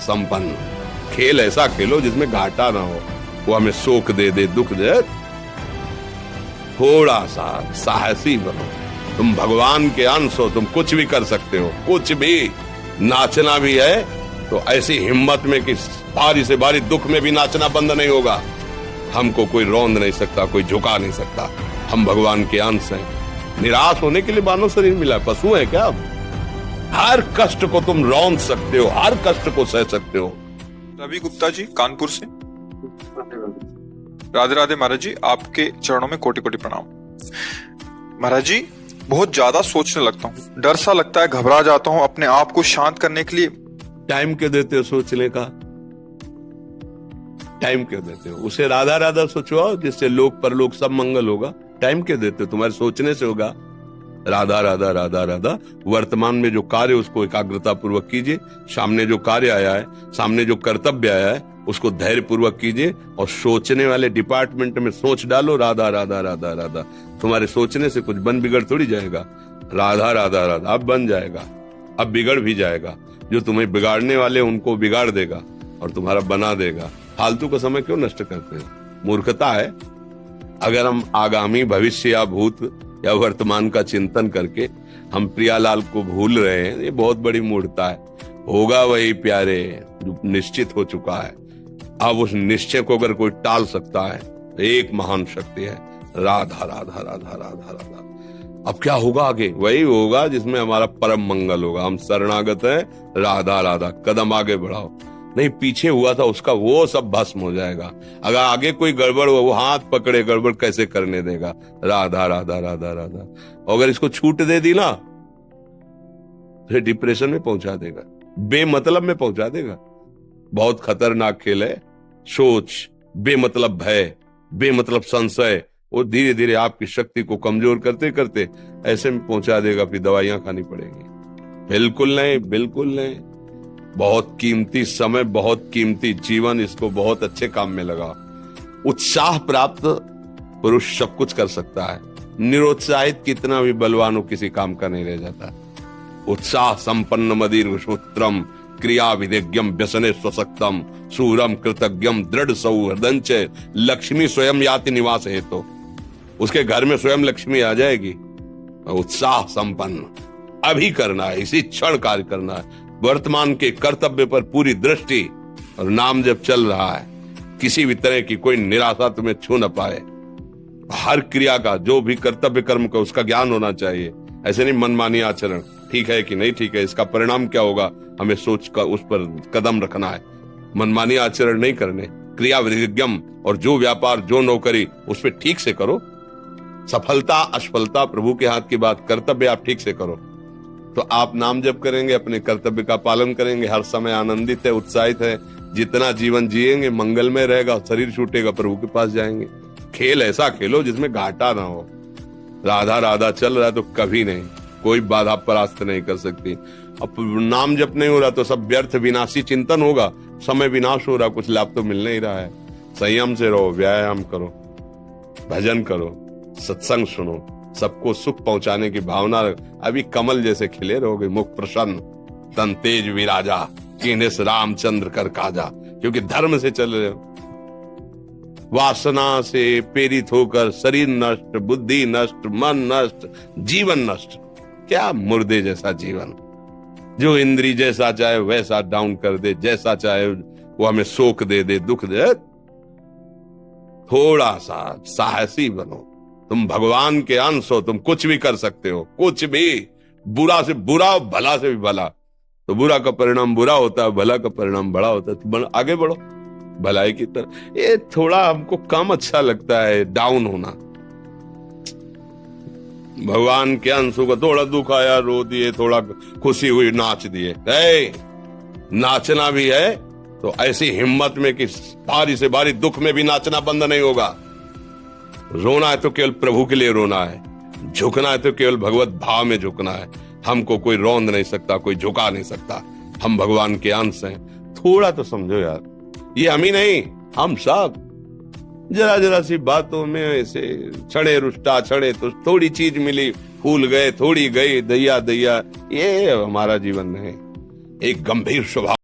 संपन्न। खेल ऐसा खेलो जिसमें घाटा ना हो, वो हमें शोक दे दे, दुख दे, थोड़ा सा साहसी बनो। तुम भगवान के अंश हो, तुम कुछ भी कर सकते हो, कुछ भी। नाचना भी है तो ऐसी हिम्मत में कि भारी से भारी दुख में भी नाचना बंद नहीं होगा। हमको कोई रौंद नहीं सकता, कोई झुका नहीं सकता। हम भगवान के अंश हैं। निराश होने के लिए मानव शरीर मिला, पशु है क्या? हर कष्ट को तुम रौंद सकते हो, हर कष्ट को सह सकते हो। रवि गुप्ता जी कानपुर से। राधे राधे महाराज जी, आपके चरणों में कोटि कोटि प्रणाम। महाराज जी, बहुत ज्यादा सोचने लगता हूँ, डर सा लगता है, घबरा जाता हूँ। अपने आप को शांत करने के लिए टाइम क्यों देते हो सोचने का? टाइम क्यों देते हो? उसे राधा राधा सोचो, जिससे लोक परलोक सब मंगल होगा। टाइम क्यों देते हो? तुम्हारे सोचने से होगा। राधा राधा राधा राधा। वर्तमान में जो कार्य उसको एकाग्रता पूर्वक कीजिए। सामने जो कार्य आया है, सामने जो कर्तव्य आया है, उसको धैर्य पूर्वक कीजिए। और सोचने वाले डिपार्टमेंट में सोच डालो राधा राधा राधा राधा। तुम्हारे सोचने से कुछ बन बिगड़ थोड़ी जाएगा। राधा राधा राधा अब बन जाएगा, अब बिगड़ भी जाएगा। जो तुम्हें बिगाड़ने वाले उनको बिगाड़ देगा और तुम्हारा बना देगा। फालतू का समय क्यों नष्ट करते हैं? मूर्खता है। अगर हम आगामी भविष्य या भूत या वर्तमान का चिंतन करके हम प्रियालाल को भूल रहे हैं, ये बहुत बड़ी मूर्खता है। होगा वही प्यारे जो निश्चित हो चुका है। अब उस निश्चय को अगर कोई टाल सकता है तो एक महान शक्ति है, राधा राधा राधा राधा राधा। अब क्या होगा आगे? वही होगा जिसमें हमारा परम मंगल होगा। हम शरणागत हैं, राधा राधा। कदम आगे बढ़ाओ। नहीं, पीछे हुआ था उसका वो सब भस्म हो जाएगा। अगर आगे कोई गड़बड़ हो, वो हाथ पकड़े, गड़बड़ कैसे करने देगा? राधा राधा राधा राधा। और अगर इसको छूट दे दी ना तो डिप्रेशन में पहुंचा देगा, बेमतलब में पहुंचा देगा। बहुत खतरनाक खेल है। सोच, बेमतलब भय, बेमतलब संशय, वो धीरे धीरे आपकी शक्ति को कमजोर करते करते ऐसे में पहुंचा देगा, फिर दवाइयां खानी पड़ेंगी। बिल्कुल नहीं, बिल्कुल नहीं। बहुत कीमती समय, बहुत कीमती जीवन, इसको बहुत अच्छे काम में लगा। उत्साह प्राप्त पुरुष सब कुछ कर सकता है। निरुत्साहित कितना भी बलवान हो, किसी काम का नहीं रह जाता। उत्साह संपन्न मदीर सूत्रम क्रिया विदेज्ञम व्यसने स्वशक्तम सूरम कृतज्ञम दृढ़ सौहृदंच लक्ष्मी स्वयं याति निवास है। तो उसके घर में स्वयं लक्ष्मी आ जाएगी। उत्साह संपन्न अभी करना है, इसी क्षण कार्य करना है। वर्तमान के कर्तव्य पर पूरी दृष्टि और नाम जब चल रहा है, किसी भी तरह की कोई निराशा तुम्हें छू न पाए। हर क्रिया का, जो भी कर्तव्य कर्म का, उसका ज्ञान होना चाहिए। ऐसे नहीं मनमानी आचरण, ठीक है कि नहीं ठीक है, इसका परिणाम क्या होगा, हमें सोच कर उस पर कदम रखना है। मनमानी आचरण नहीं करने। क्रिया विधिज्ञम, और जो व्यापार, जो नौकरी, उस पर ठीक से करो। सफलता असफलता प्रभु के हाथ की बात। कर्तव्य आप ठीक से करो तो आप नाम जप करेंगे, अपने कर्तव्य का पालन करेंगे, हर समय आनंदित है, उत्साहित है। जितना जीवन जिएंगे मंगलमय रहेगा। शरीर छूटेगा, प्रभु के पास जाएंगे। खेल ऐसा खेलो जिसमें घाटा ना हो। राधा राधा चल रहा है तो कभी नहीं, कोई बाधा परास्त नहीं कर सकती। अब नाम जप नहीं हो रहा तो सब व्यर्थ विनाशी चिंतन होगा। समय विनाश हो रहा, कुछ लाभ तो मिल नहीं रहा है। संयम से रहो, व्यायाम करो, भजन करो, सत्संग सुनो, सबको सुख पहुंचाने की भावना। अभी कमल जैसे खिले रहोगे, मुख प्रसन्न, तन तेज विराजा, कीनेस रामचंद्र कर काजा। क्योंकि धर्म से चल रहे हो। वासना से प्रेरित होकर शरीर नष्ट, बुद्धि नष्ट, मन नष्ट, जीवन नष्ट। क्या मुर्दे जैसा जीवन, जो इंद्री जैसा चाहे वैसा डाउन कर दे, जैसा चाहे वो हमें शोक दे दे, दुख दे। थोड़ा सा साहसी बनो। तुम भगवान के अंश हो, तुम कुछ भी कर सकते हो, कुछ भी। बुरा से बुरा, भला से भी भला। तो बुरा का परिणाम बुरा होता है, भला का परिणाम बड़ा होता है। तो आगे बढ़ो भलाई की तरफ। ये थोड़ा हमको कम अच्छा लगता है डाउन होना। भगवान के अंशों का थोड़ा दुख आया, रो दिए, थोड़ा खुशी हुई, नाच दिए। नाचना भी है तो ऐसी हिम्मत में कि भारी से भारी दुख में भी नाचना बंद नहीं होगा। रोना है तो केवल प्रभु के लिए रोना है, झुकना है तो केवल भगवत भाव में झुकना है। हमको कोई रौंद नहीं सकता, कोई झुका नहीं सकता। हम भगवान के अंश हैं। थोड़ा तो समझो यार, ये हम ही नहीं, हम सब जरा जरा सी बातों में ऐसे छड़े रुष्टा, छड़े तो थोड़ी चीज मिली, फूल गए, थोड़ी गई, दैया दैया। ये हमारा जीवन नहीं। एक गंभीर स्वभाव